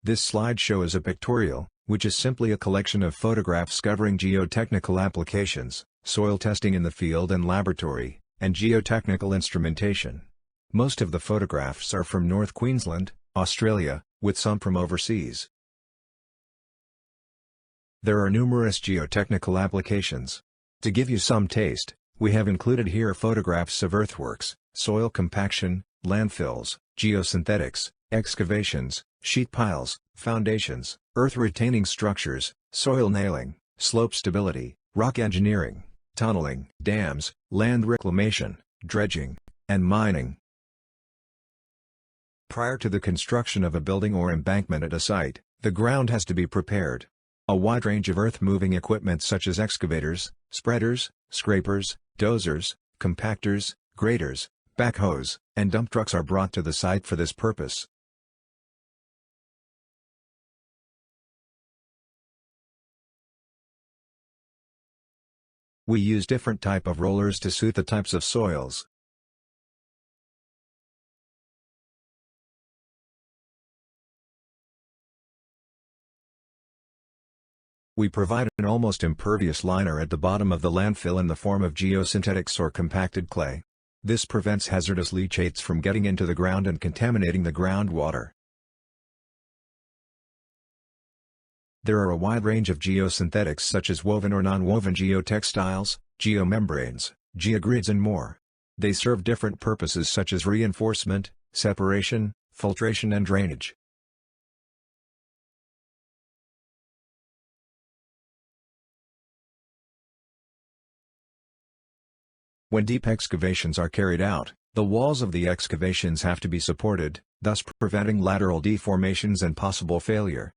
This slideshow is a pictorial, which is simply a collection of photographs covering geotechnical applications, soil testing in the field and laboratory, and geotechnical instrumentation. Most of the photographs are from North Queensland, Australia, with some from overseas. There are numerous geotechnical applications. To give you some taste, we have included here photographs of earthworks, soil compaction, landfills, geosynthetics, excavations, sheet piles, foundations, earth-retaining structures, soil nailing, slope stability, rock engineering, tunneling, dams, land reclamation, dredging, and mining. Prior to the construction of a building or embankment at a site, the ground has to be prepared. A wide range of earth-moving equipment such as excavators, spreaders, scrapers, dozers, compactors, graders, backhoes, and dump trucks are brought to the site for this purpose. We use different type of rollers to suit the types of soils. We provide an almost impervious liner at the bottom of the landfill in the form of geosynthetics or compacted clay. This prevents hazardous leachates from getting into the ground and contaminating the groundwater. There are a wide range of geosynthetics such as woven or non-woven geotextiles, geomembranes, geogrids and more. They serve different purposes such as reinforcement, separation, filtration and drainage. When deep excavations are carried out, the walls of the excavations have to be supported, thus preventing lateral deformations and possible failure.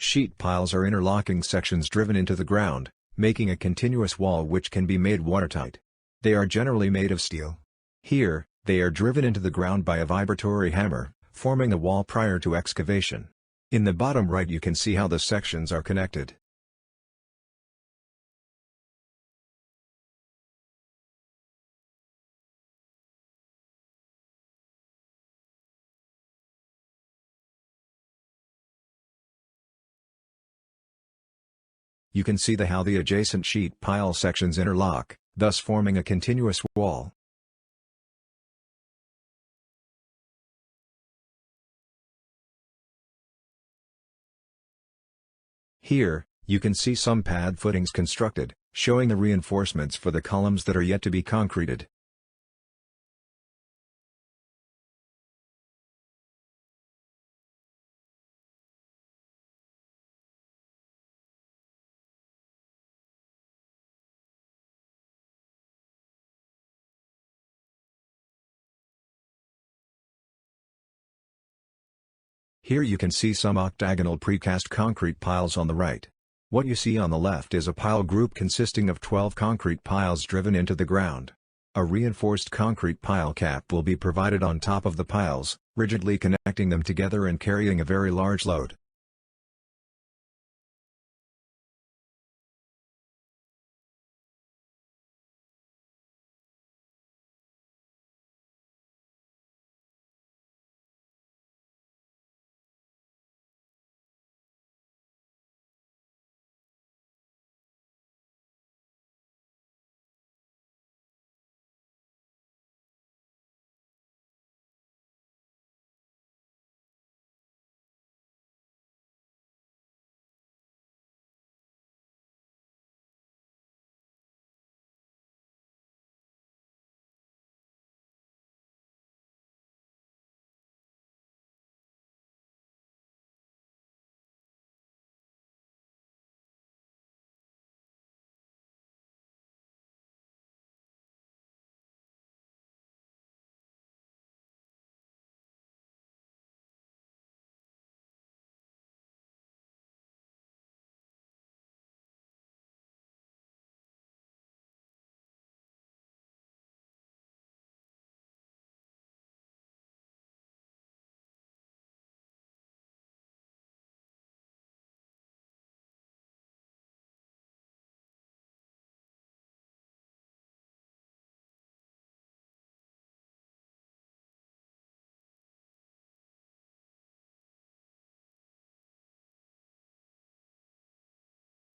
Sheet piles are interlocking sections driven into the ground, making a continuous wall which can be made watertight. They are generally made of steel. Here, they are driven into the ground by a vibratory hammer, forming the wall prior to excavation. In the bottom right you can see how the sections are connected. You can see how the adjacent sheet pile sections interlock, thus forming a continuous wall. Here, you can see some pad footings constructed, showing the reinforcements for the columns that are yet to be concreted. Here you can see some octagonal precast concrete piles on the right. What you see on the left is a pile group consisting of 12 concrete piles driven into the ground. A reinforced concrete pile cap will be provided on top of the piles, rigidly connecting them together and carrying a very large load.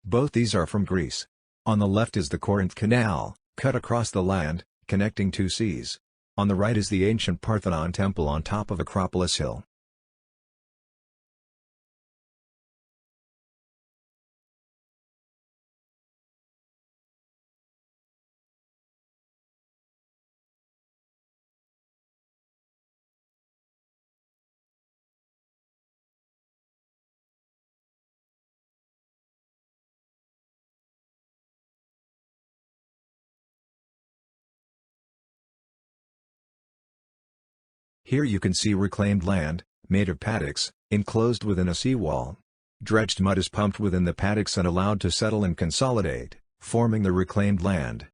Both these are from Greece. On the left is the Corinth Canal, cut across the land, connecting two seas. On the right is the ancient Parthenon temple on top of Acropolis Hill. Here you can see reclaimed land, made of paddocks, enclosed within a seawall. Dredged mud is pumped within the paddocks and allowed to settle and consolidate, forming the reclaimed land.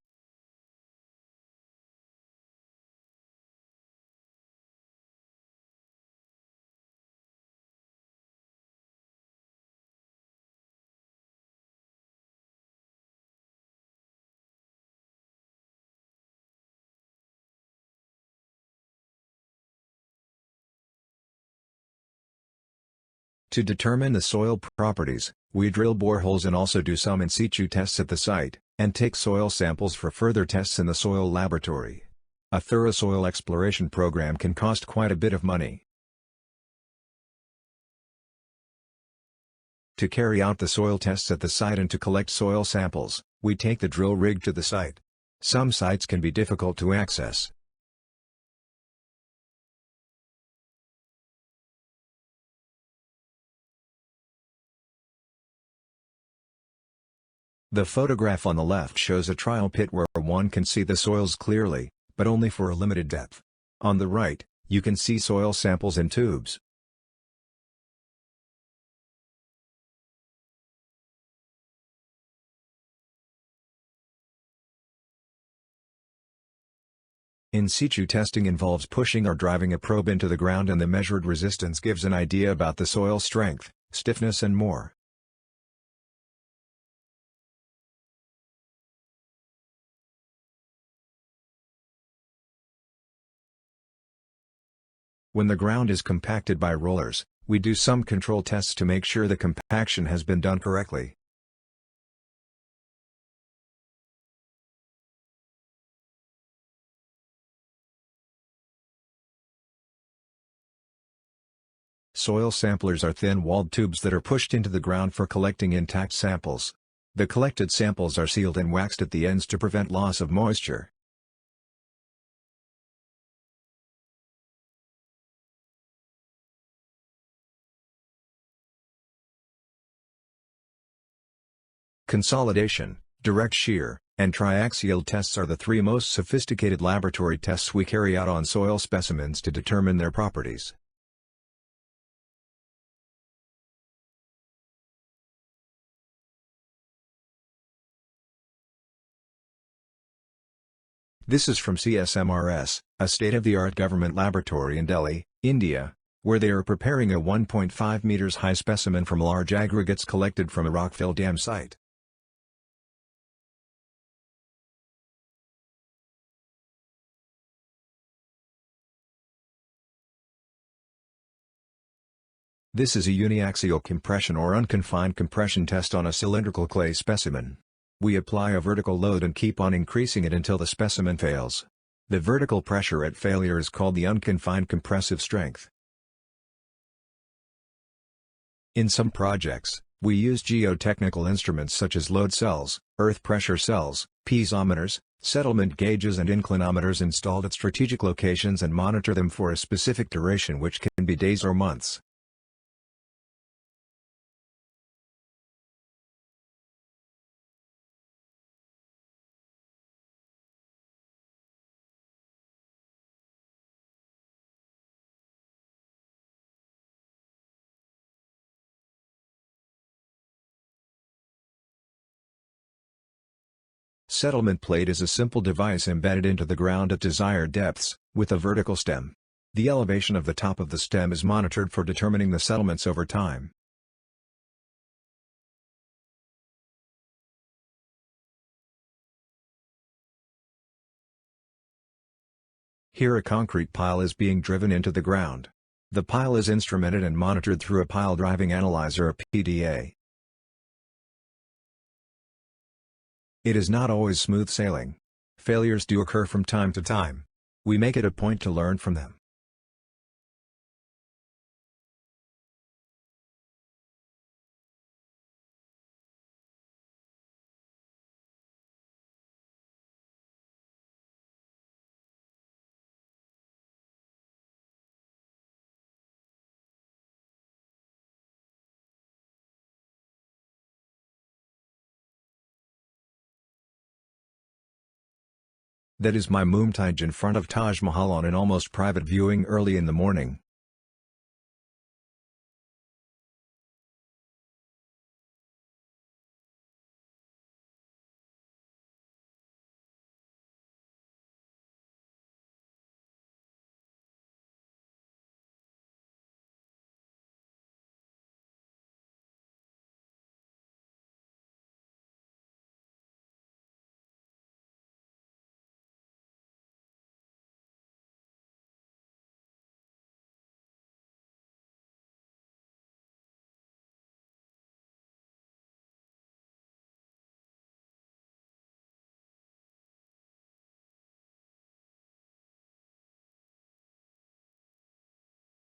To determine the soil properties, we drill boreholes and also do some in situ tests at the site, and take soil samples for further tests in the soil laboratory. A thorough soil exploration program can cost quite a bit of money. To carry out the soil tests at the site and to collect soil samples, we take the drill rig to the site. Some sites can be difficult to access. The photograph on the left shows a trial pit where one can see the soils clearly, but only for a limited depth. On the right, you can see soil samples in tubes. In situ testing involves pushing or driving a probe into the ground, and the measured resistance gives an idea about the soil strength, stiffness and more. When the ground is compacted by rollers, we do some control tests to make sure the compaction has been done correctly. Soil samplers are thin-walled tubes that are pushed into the ground for collecting intact samples. The collected samples are sealed and waxed at the ends to prevent loss of moisture. Consolidation, direct shear, and triaxial tests are the three most sophisticated laboratory tests we carry out on soil specimens to determine their properties. This is from CSMRS, a state-of-the-art government laboratory in Delhi, India, where they are preparing a 1.5 meters high specimen from large aggregates collected from a rockfill dam site. This is a uniaxial compression or unconfined compression test on a cylindrical clay specimen. We apply a vertical load and keep on increasing it until the specimen fails. The vertical pressure at failure is called the unconfined compressive strength. In some projects, we use geotechnical instruments such as load cells, earth pressure cells, piezometers, settlement gauges and inclinometers installed at strategic locations and monitor them for a specific duration, which can be days or months. Settlement plate is a simple device embedded into the ground at desired depths, with a vertical stem. The elevation of the top of the stem is monitored for determining the settlements over time. Here a concrete pile is being driven into the ground. The pile is instrumented and monitored through a pile driving analyzer or PDA. It is not always smooth sailing. Failures do occur from time to time. We make it a point to learn from them. That is my Mumtaj in front of Taj Mahal on an almost private viewing early in the morning.